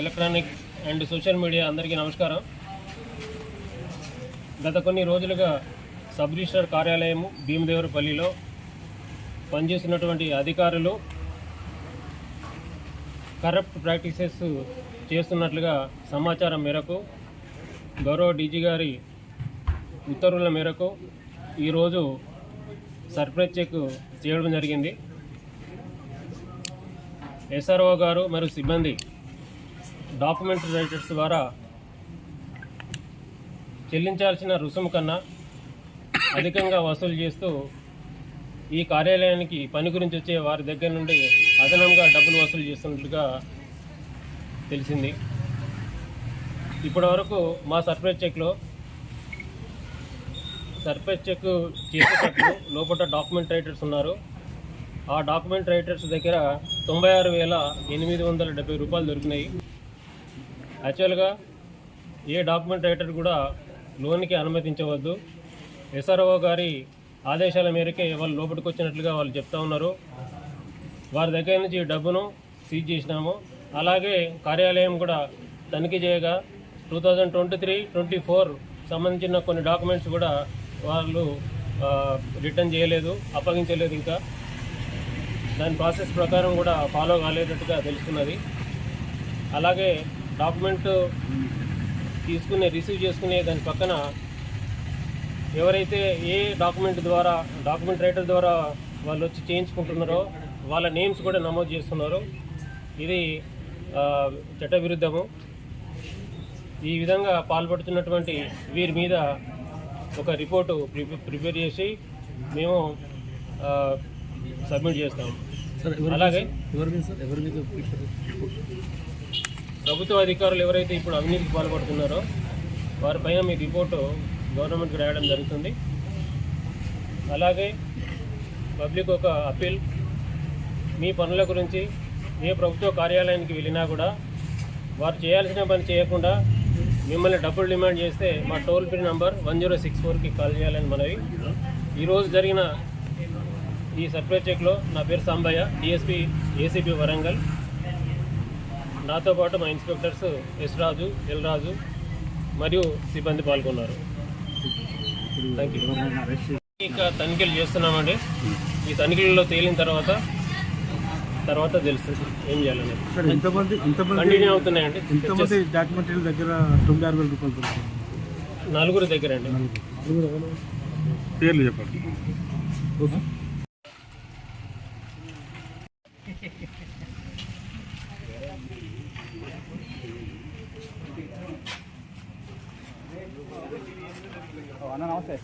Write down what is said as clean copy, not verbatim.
Electronic and social media అందరికీ నమస్కారం. గత కొన్ని రోజులుగా సబ్ రిజిస్టర్ కార్యాలయం భీమదేవరపల్లిలో పనిచేస్తున్నటువంటి అధికారులు కరప్ట్ ప్రాక్టీసెస్ చేస్తున్నట్లుగా సమాచారం మేరకు గౌరవ డీజీ గారి ఉత్తర్వుల మేరకు ఈరోజు సర్ప్రైజ్ చెక్ చేయడం జరిగింది. ఎస్ఆర్ఓ గారు మరియు సిబ్బంది డాక్యుమెంట్ రైటర్స్ ద్వారా చెల్లించాల్సిన రుసుము కన్నా అధికంగా వసూలు చేస్తూ ఈ కార్యాలయానికి పని గురించి వచ్చే వారి దగ్గర నుండి అదనంగా డబ్బులు వసూలు చేస్తున్నట్లుగా తెలిసింది. ఇప్పటివరకు మా సర్ప్రైజ్ చెక్ చేసేటప్పుడు లోపల డాక్యుమెంట్ రైటర్స్ ఉన్నారు. ఆ డాక్యుమెంట్ రైటర్స్ దగ్గర 96,870 రూపాయలు దొరికినాయి. యాక్చువల్గా ఏ డాక్యుమెంట్ రైటర్ కూడా లోన్కి అనుమతించవద్దు. ఎస్ఆర్ఓ గారి ఆదేశాల మేరకే వాళ్ళు లోపలికి వచ్చినట్లుగా వాళ్ళు చెప్తా ఉన్నారు. వారి దగ్గర నుంచి డబ్బును సీజ్ చేసినాము. అలాగే కార్యాలయం కూడా తనిఖీ చేయగా 2023-24 సంబంధించిన కొన్ని డాక్యుమెంట్స్ కూడా వాళ్ళు రిటర్న్ చేయలేదు, అప్పగించలేదు. ఇంకా దాని ప్రాసెస్ ప్రకారం కూడా ఫాలో కాలేటట్టుగా తెలుస్తున్నది. అలాగే డాక్యుమెంట్ రిసీవ్ చేసుకునే దాని పక్కన ఎవరైతే ఏ డాక్యుమెంట్ రైటర్ ద్వారా వాళ్ళు వచ్చి చేయించుకుంటున్నారో వాళ్ళ నేమ్స్ కూడా నమోదు చేస్తున్నారు. ఇది చట్టవిరుద్ధము. ఈ విధంగా పాల్పడుతున్నటువంటి వీరి మీద ఒక రిపోర్టు ప్రిపేర్ చేసి మేము సబ్మిట్ చేస్తాము. అలాగే ప్రభుత్వ అధికారులు ఎవరైతే ఇప్పుడు అవినీతికి పాల్పడుతున్నారో వారిపైన మీ రిపోర్టు గవర్నమెంట్కి రాయడం జరుగుతుంది. అలాగే పబ్లిక్ ఒక అప్పీల్, మీ పనుల గురించి ఏ ప్రభుత్వ కార్యాలయానికి వెళ్ళినా కూడా వారు చేయాల్సిన పని చేయకుండా మిమ్మల్ని డబ్బులు డిమాండ్ చేస్తే మా టోల్ ఫ్రీ నంబర్ 1064కి కాల్ చేయాలని మనవి. ఈరోజు జరిగిన ఈ సర్ప్రైజ్ చెక్లో నా పేరు సాంబయ్య, డిఎస్పీ ఏసీపీ వరంగల్. నాతో పాటు మా ఇన్స్పెక్టర్స్ ఎస్ రాజు, ఎల్ రాజు మరియు సిబ్బంది పాల్గొన్నారు. Thank you. ఇక తనిఖీలు చేస్తున్నామండి. ఈ తనిఖీలలో తేలిన తర్వాత తెలుస్తుంది ఏం చేయాలనేది. కంటిన్యూ అవుతున్నాయండి. డాక్యుమెంటరీ దగ్గర 96,000 రూపాయలు 4 దగ్గర అండి. పేర్లు చెప్పండి. నమస్తే.